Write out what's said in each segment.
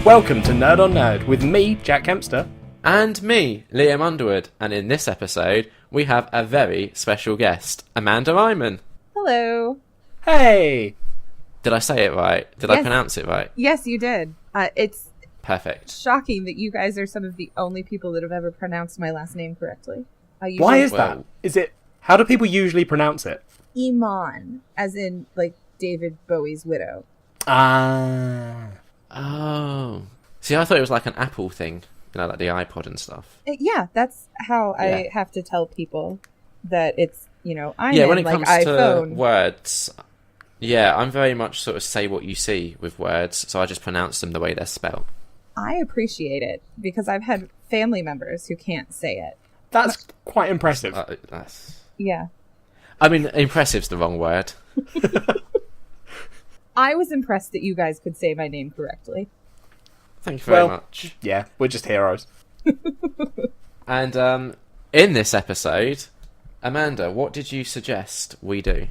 Welcome to Nerd on Nerd with me, Jack Kempster. And me, Liam Underwood. And in this episode, we have a very special guest, Amanda Iman. Hello. Hey! Did I say it right? Did I pronounce it right? Yes, you did. It's perfect. Shocking that you guys are some of the only people that have ever pronounced my last name correctly. Why is that? How do people usually pronounce it? Iman, as in, like, David Bowie's widow. Ah. Oh. See, I thought it was like an Apple thing. You know, like the iPod and stuff. Yeah, that's how I have to tell people that it's, Iman, when it like comes iPhone. to words, I'm very much sort of say what you see with words, so I just pronounce them the way they're spelled. I appreciate it, because I've had family members who can't say it. That's quite impressive. Yeah. I mean, impressive's the wrong word. I was impressed that you guys could say my name correctly. Thank you very much. Yeah, we're just heroes. And in this episode, Amanda, what did you suggest we do?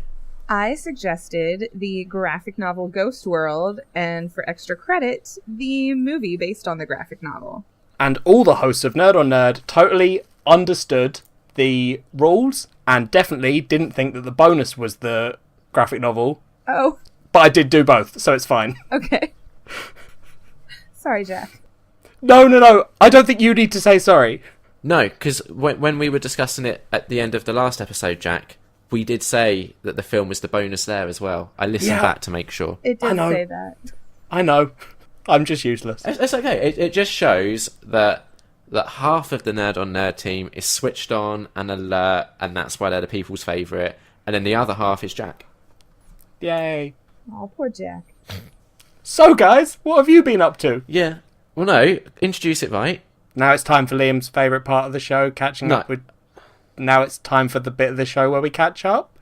I suggested the graphic novel Ghost World, and for extra credit, the movie based on the graphic novel. And all the hosts of Nerd on Nerd totally understood the rules and definitely didn't think that the bonus was the graphic novel. Oh. But I did do both, so it's fine. Okay. Sorry, Jack. No. I don't think you need to say sorry. No, because when we were discussing it at the end of the last episode, Jack, we did say that the film was the bonus there as well. I listened back to make sure. It did say that. I know. I'm just useless. It's okay. It just shows that half of the Nerd on Nerd team is switched on and alert, and that's why they're the people's favourite, and then the other half is Jack. Yay. Oh, poor Jack. So, guys, what have you been up to? Yeah. Well, no. Introduce it right. Now it's time for Liam's favourite part of the show, catching up with... Now it's time for the bit of the show where we catch up?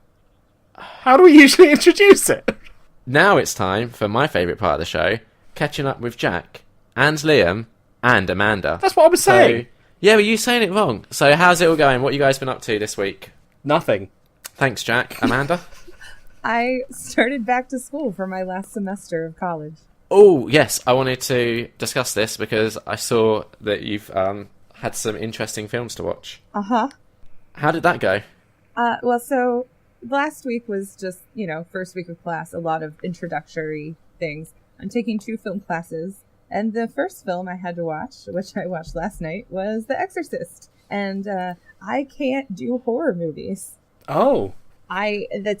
How do we usually introduce it? Now it's time for my favourite part of the show, catching up with Jack, and Liam, and Amanda. That's what I was saying. Yeah, but you saying it wrong. So how's it all going? What you guys been up to this week? Nothing. Thanks, Jack. Amanda? I started back to school for my last semester of college. Oh, yes. I wanted to discuss this because I saw that you've had some interesting films to watch. Uh-huh. How did that go? So last week was just, first week of class, a lot of introductory things. I'm taking 2 film classes, and the first film I had to watch, which I watched last night, was The Exorcist. And I can't do horror movies. Oh. The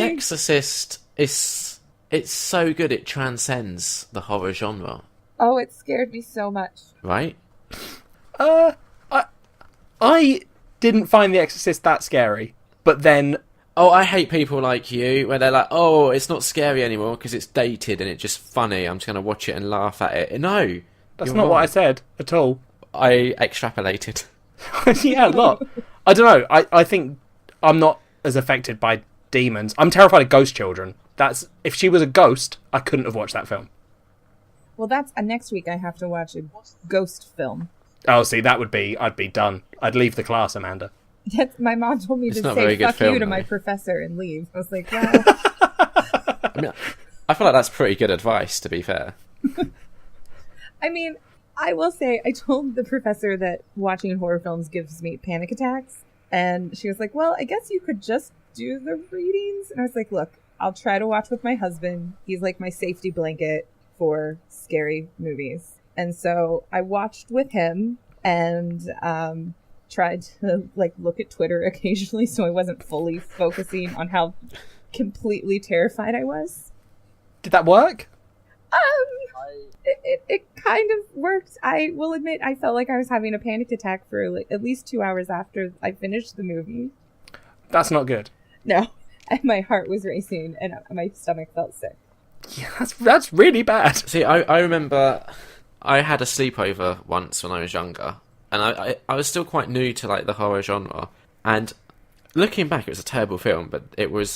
Exorcist it's so good it transcends the horror genre. Oh, it scared me so much. Right? I didn't find The Exorcist that scary, but then... Oh, I hate people like you, where they're like, oh, it's not scary anymore because it's dated and it's just funny. I'm just going to watch it and laugh at it. No. That's not what I said at all. I extrapolated. Yeah, a lot. I don't know. I think I'm not as affected by demons. I'm terrified of ghost children. If she was a ghost, I couldn't have watched that film. Well, that's next week I have to watch a ghost film. Oh, see, I'd be done. I'd leave the class, Amanda. My mom told me to say fuck you to my professor and leave. I was like, well... I feel like that's pretty good advice, to be fair. I mean, I will say, I told the professor that watching horror films gives me panic attacks. And she was like, well, I guess you could just do the readings. And I was like, look, I'll try to watch with my husband. He's like my safety blanket for scary movies. And so I watched with him and tried to look at Twitter occasionally so I wasn't fully focusing on how completely terrified I was. Did that work? It kind of worked. I will admit I felt like I was having a panic attack for at least 2 hours after I finished the movie. That's not good. No. And my heart was racing and my stomach felt sick. Yeah, that's really bad. See, I remember I had a sleepover once when I was younger, and I was still quite new to the horror genre. And looking back, it was a terrible film, but it was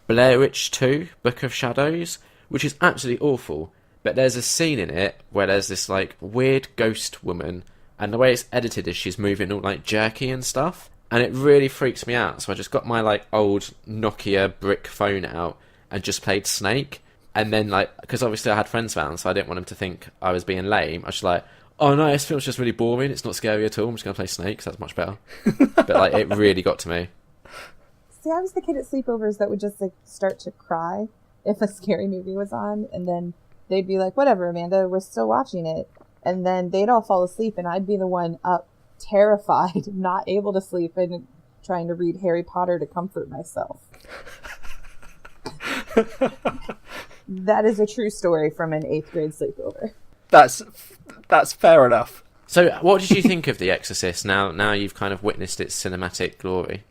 Blair Witch 2: Book of Shadows, which is absolutely awful. But there's a scene in it where there's this weird ghost woman, and the way it's edited is she's moving all jerky and stuff. And it really freaks me out. So I just got my old Nokia brick phone out and just played Snake. And then, like, because obviously I had friends around, so I didn't want them to think I was being lame. I was just like, oh no, this film's just really boring. It's not scary at all. I'm just going to play Snake, 'cause that's much better. But, like, it really got to me. See, I was the kid at sleepovers that would just, like, start to cry if a scary movie was on, and then they'd be like, whatever, Amanda, we're still watching it. And then they'd all fall asleep, and I'd be the one up, terrified, not able to sleep, and trying to read Harry Potter to comfort myself. That is a true story from an 8th grade sleepover. That's fair enough. So, what did you think of The Exorcist? Now you've kind of witnessed its cinematic glory.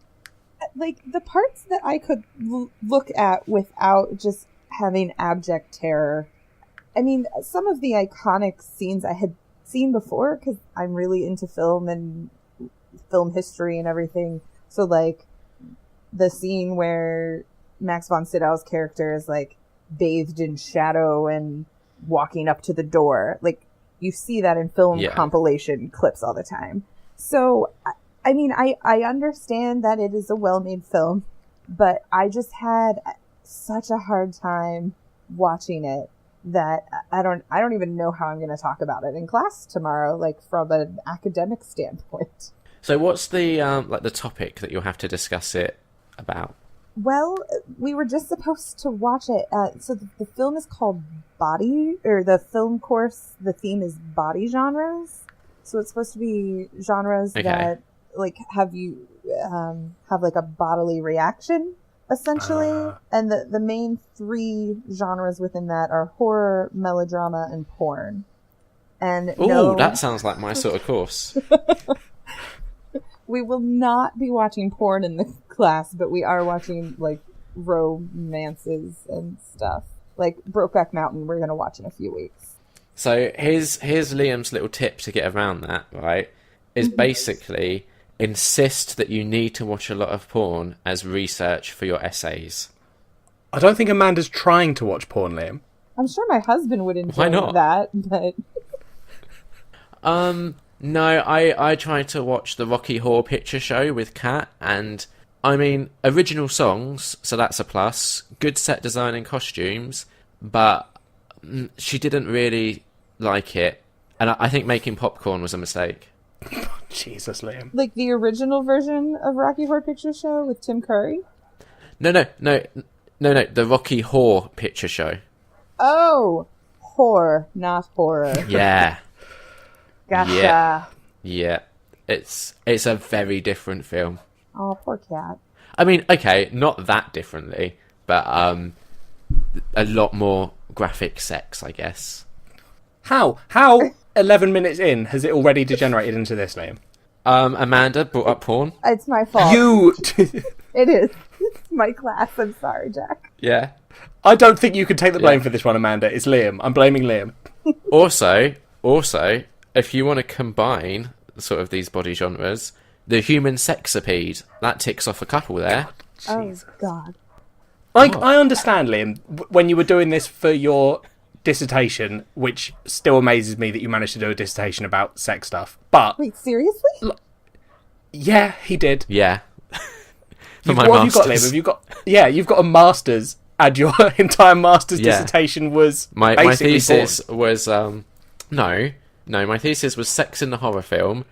Like, the parts that I could look at without just having abject terror. I mean, some of the iconic scenes I had seen before, because I'm really into film and film history and everything. So, like, the scene where Max von Sydow's character is, like, bathed in shadow and walking up to the door. Like, you see that in film compilation clips all the time. So, I mean, I understand that it is a well-made film, but I just had such a hard time watching it that I don't even know how I'm going to talk about it in class tomorrow, like, from an academic standpoint. So what's the like the topic that you'll have to discuss it about? Well, we were just supposed to watch it. So the film is called Body, or the film course, the theme is body genres. So it's supposed to be genres that, like, have you have, like, a bodily reaction, essentially. And the main 3 genres within that are horror, melodrama, and porn. And that sounds like my sort of course. We will not be watching porn in the class, but we are watching, like, romances and stuff. Like Brokeback Mountain, we're going to watch in a few weeks. So here's Liam's little tip to get around that, right? Is basically insist that you need to watch a lot of porn as research for your essays. I don't think Amanda's trying to watch porn, Liam. I'm sure my husband would enjoy Why not? that, but... No, I tried to watch the Rocky Horror Picture Show with Kat, and I mean, original songs, so that's a plus. Good set design and costumes, but she didn't really like it, and I think making popcorn was a mistake. Jesus, Liam. Like the original version of Rocky Horror Picture Show with Tim Curry? No, the Rocky Horror Picture Show. Oh, horror, not horror. Yeah. Gotcha. Yeah. It's a very different film. Oh, poor cat. I mean, okay, not that differently, but a lot more graphic sex, I guess. How 11 minutes in has it already degenerated into this, Liam? Amanda brought up porn. It's my fault. It is. It's my class. I'm sorry, Jack. Yeah. I don't think you can take the blame for this one, Amanda. It's Liam. I'm blaming Liam. Also, if you want to combine sort of these body genres, the human sexipede, that ticks off a couple there. Oh, God. I understand, Liam, when you were doing this for your dissertation, which still amazes me that you managed to do a dissertation about sex stuff. But wait, seriously? Yeah, he did. Yeah. For what my have you got, Liam? You've got a master's, and your entire master's dissertation was my thesis porn. was my thesis was sex in the horror film,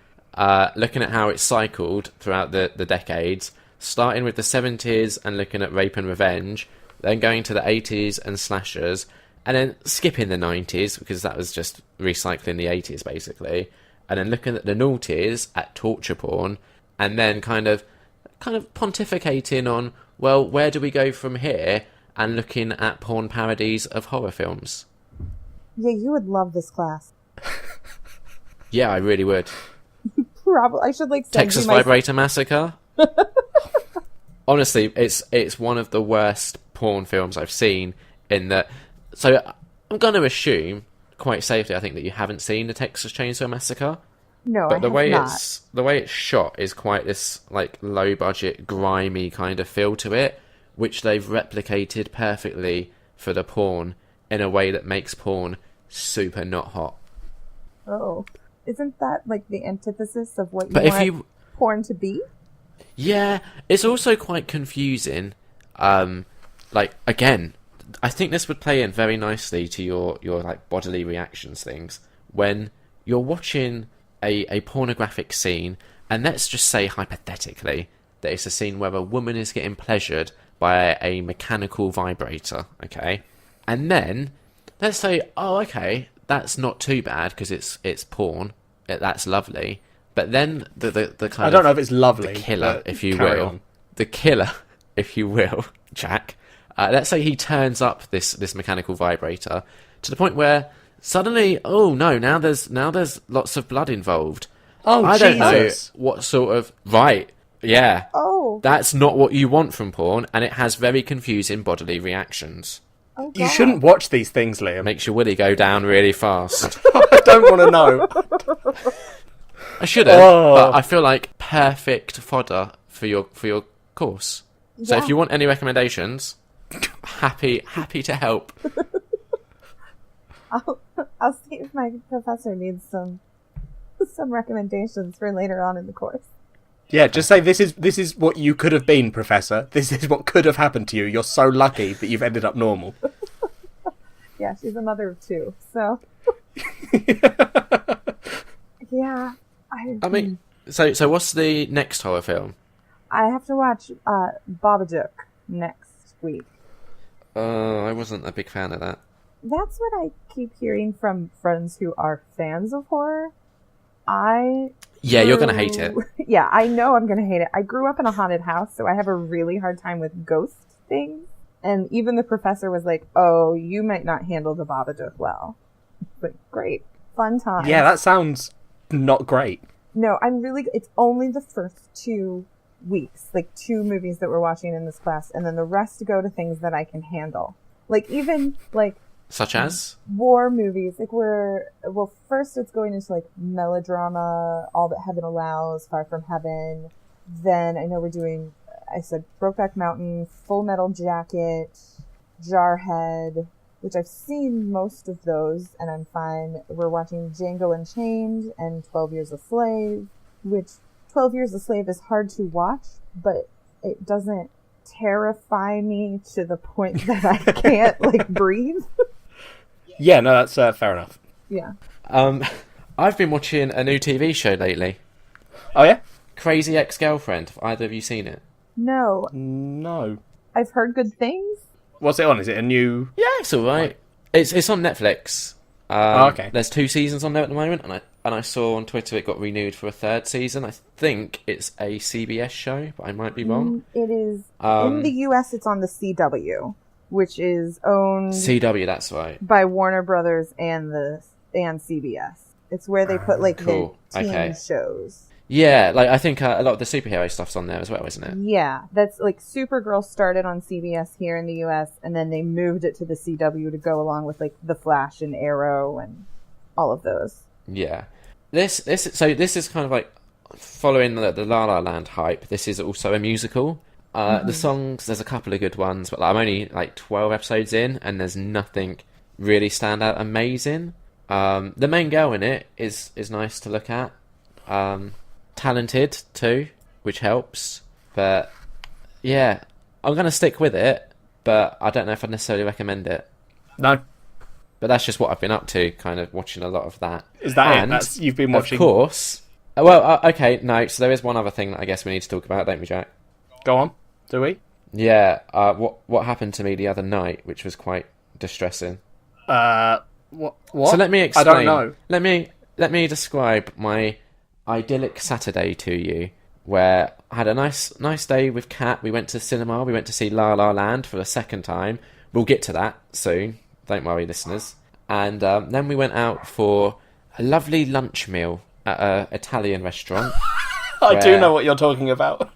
looking at how it cycled throughout the decades, starting with the 70s and looking at rape and revenge, then going to the 80s and slashers, and then skipping the 90s because that was just recycling the 80s basically, and then looking at the noughties at torture porn, and then kind of pontificating on, well, where do we go from here, and looking at porn parodies of horror films. Yeah, you would love this class. Yeah, I really would. Probably. I should, like, send Texas you my... Vibrator Massacre. Honestly, it's one of the worst porn films I've seen. In that, so I'm going to assume quite safely, I think, that you haven't seen the Texas Chainsaw Massacre. No, but the way not. the way it's shot is quite this like low budget, grimy kind of feel to it, which they've replicated perfectly for the porn in a way that makes porn super not hot. Oh, isn't that like the antithesis of what you want porn to be? Yeah, it's also quite confusing. Like, again, I think this would play in very nicely to your like bodily reactions things when you're watching a pornographic scene, and let's just say hypothetically that it's a scene where a woman is getting pleasured by a mechanical vibrator, okay? And then let's say, oh, okay, that's not too bad because it's porn. That's lovely. But then the kind I don't know if it's lovely. The killer, if you carry will. on. The killer, if you will, Jack. Let's say he turns up this mechanical vibrator to the point where suddenly, oh no, now there's lots of blood involved. Oh, I don't Jesus. know what sort of... Right, yeah. Oh. That's not what you want from porn, and it has very confusing bodily reactions. Oh, You God. shouldn't watch these things, Liam. Makes your willy go down really fast. I don't want to know. I shouldn't, Oh. but I feel like perfect fodder for your course. So Yeah. if you want any recommendations, happy to help. I'll see if my professor needs some recommendations for later on in the course. Yeah, just say this is what you could have been, Professor. This is what could have happened to you. You're so lucky that you've ended up normal. Yeah, she's a mother of two, so yeah. I mean, so what's the next horror film? I have to watch Babadook next week. I wasn't a big fan of that. That's what I keep hearing from friends who are fans of horror. Yeah, you're gonna hate it. Yeah, I know I'm gonna hate it. I grew up in a haunted house, so I have a really hard time with ghost things. And even the professor was like, "Oh, you might not handle the Babadook well." But great, fun time. Yeah, that sounds not great. No, it's only the first 2 weeks, like 2 movies that we're watching in this class, and then the rest go to things that I can handle. Like even like Such as? war movies, like first it's going into like melodrama, All That Heaven Allows, Far From Heaven. Then I know we're doing, I said Brokeback Mountain, Full Metal Jacket, Jarhead, which I've seen most of those and I'm fine. We're watching Django Unchained and 12 Years a Slave, which 12 Years a Slave is hard to watch, but it doesn't terrify me to the point that I can't like breathe. Yeah, no, that's fair enough. Yeah. I've been watching a new TV show lately. Oh, yeah? Crazy Ex-Girlfriend. Have either of you seen it? No. No. I've heard good things. What's it on? Is it a new... Yeah, it's alright. It's on Netflix. Okay. There's 2 seasons on there at the moment, and I saw on Twitter it got renewed for a 3rd season. I think it's a CBS show, but I might be wrong. It is. In the US, it's on the CW, which is owned CW, that's right. by Warner Brothers and CBS. It's where they put like Cool. the teen Okay. shows. Yeah, like I think a lot of the superhero stuff's on there as well, isn't it? Yeah, that's like Supergirl started on CBS here in the US, and then they moved it to the CW to go along with like The Flash and Arrow and all of those. Yeah. This is kind of like following the La La Land hype. This is also a musical. The songs, there's a couple of good ones, but like, I'm only like 12 episodes in, and there's nothing really stand out amazing. The main girl in it is nice to look at. Talented too, which helps. But yeah, I'm gonna stick with it, but I don't know if I'd necessarily recommend it. No. But that's just what I've been up to, kind of watching a lot of that. Is that And, it? That's, you've been watching... Of course. Well, okay, no, so there is one other thing that I guess we need to talk about, don't we, Jack? Go on. Do we? Yeah, what happened to me the other night, which was quite distressing. What? So let me explain. I don't know. Let me describe my idyllic Saturday to you, where I had a nice day with Kat. We went to the cinema. We went to see La La Land for the 2nd time. We'll get to that soon. Don't worry, listeners. And then we went out for a lovely lunch meal at an Italian restaurant. I do know what you're talking about.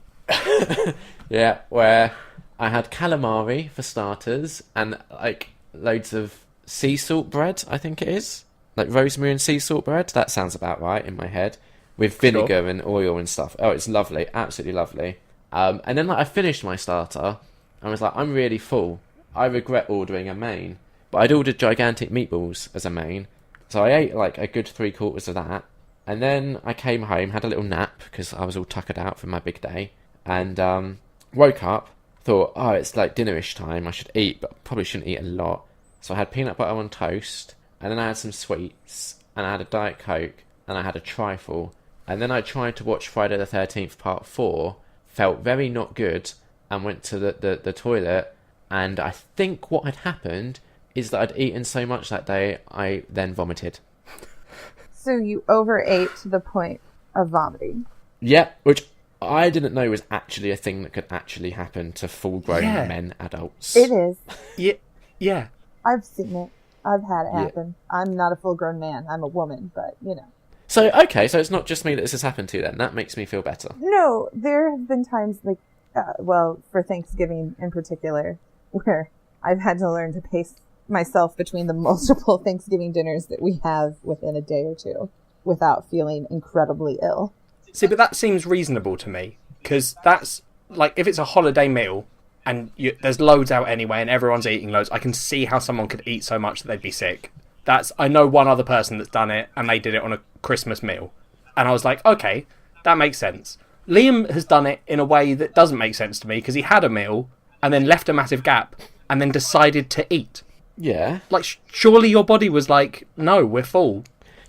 Yeah, where I had calamari for starters and like loads of sea salt bread, I think it is. Like rosemary and sea salt bread. That sounds about right in my head. With vinegar and oil and stuff. Oh, it's lovely. Absolutely lovely. And then like I finished my starter and was like, I'm really full. I regret ordering a main. But I'd ordered gigantic meatballs as a main. So I ate like a good 3/4 of that. And then I came home, had a little nap because I was all tuckered out from my big day. And woke up thought, oh, it's like dinnerish time, I should eat, but probably shouldn't eat a lot. So I had peanut butter on toast, and then I had some sweets, and I had a Diet Coke, and I had a trifle. And then I tried to watch Friday the 13th Part 4, felt very not good, and went to the toilet, and I think what had happened is that I'd eaten so much that day, I then vomited. So you overate to the point of vomiting. Yeah, which I didn't know was actually a thing that could actually happen to full-grown men, adults. It is. Yeah. I've seen it. I've had it happen. I'm not a full-grown man. I'm a woman, but, you know. So, okay, so it's not just me that this has happened to then. That makes me feel better. No, there have been times, like, for Thanksgiving in particular, where I've had to learn to pace myself between the multiple Thanksgiving dinners that we have within a day or two without feeling incredibly ill. See, but that seems reasonable to me, because that's, like, if it's a holiday meal, and there's loads out anyway, and everyone's eating loads, I can see how someone could eat so much that they'd be sick. I know one other person that's done it, and they did it on a Christmas meal. And I was like, okay, that makes sense. Liam has done it in a way that doesn't make sense to me, because he had a meal, and then left a massive gap, and then decided to eat. Yeah. Like, surely your body was like, no, we're full.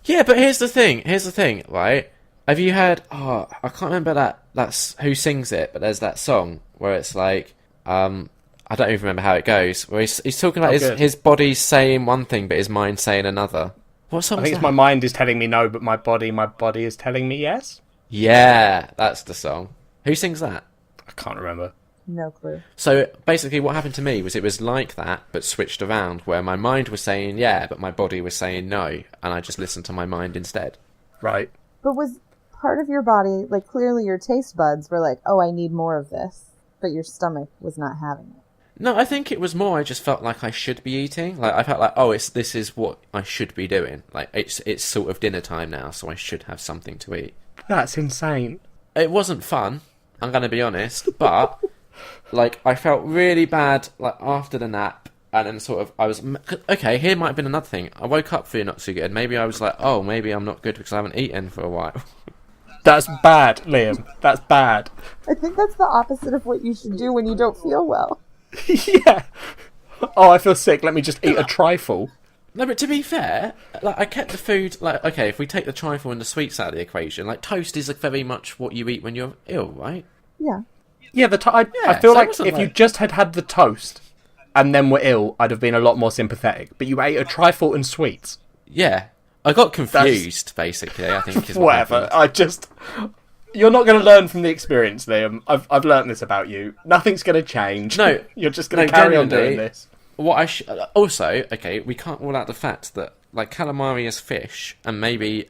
Yeah, but here's the thing, right? Have you heard, I can't remember that's who sings it, but there's that song where it's like, I don't even remember how it goes, where he's talking about his body saying one thing, but his mind saying another. What song I think it's my mind is telling me no, but my body is telling me yes. Yeah, that's the song. Who sings that? I can't remember. No clue. So basically what happened to me was it was like that, but switched around, where my mind was saying yeah, but my body was saying no, and I just listened to my mind instead. Right. But was part of your body, like, clearly your taste buds were like, oh, I need more of this, but your stomach was not having it? No, I think it was more I just felt like I should be eating. Like, I felt like, this is what I should be doing. Like, it's sort of dinner time now, so I should have something to eat. That's insane. It wasn't fun, I'm going to be honest, but, like, I felt really bad, like, after the nap, and then sort of, I was, okay, here might have been another thing. I woke up feeling not too good. Maybe I was like, oh, maybe I'm not good because I haven't eaten for a while. That's bad, Liam. That's bad. I think that's the opposite of what you should do when you don't feel well. Yeah. Oh, I feel sick. Let me just eat a trifle. No, but to be fair, like, I kept the food, like, okay, if we take the trifle and the sweets out of the equation, like, toast is like very much what you eat when you're ill, right? Yeah. Yeah, I feel like if you just had the toast and then were ill, I'd have been a lot more sympathetic. But you ate a trifle and sweets. Yeah. I got confused, basically, I think is what Whatever. happened. You're not going to learn from the experience, Liam. I've learned this about you. Nothing's going to change. No. You're just going to carry on doing this. Also, okay, we can't rule out the fact that, like, calamari is fish, and maybe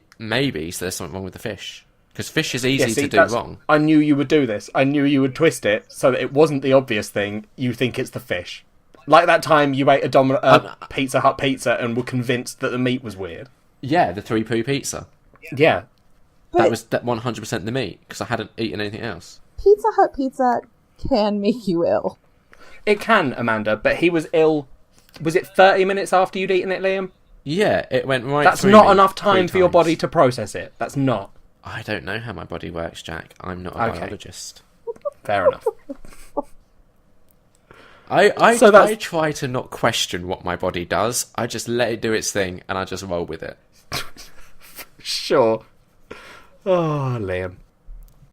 so there's something wrong with the fish. Because fish is easy to do wrong. I knew you would do this. I knew you would twist it so that it wasn't the obvious thing. You think it's the fish. Like that time you ate a Pizza Hut pizza and were convinced that the meat was weird. Yeah, the 3-poo pizza. Yeah. That was 100% the meat, because I hadn't eaten anything else. Pizza Hut pizza can make you ill. It can, Amanda, but he was ill. Was it 30 minutes after you'd eaten it, Liam? Yeah, it went right That's through not me enough time 3 for your times. body to process it. That's not. I don't know how my body works, Jack. I'm not a biologist. Fair enough. I try to not question what my body does. I just let it do its thing, and I just roll with it. Sure. Oh, Liam.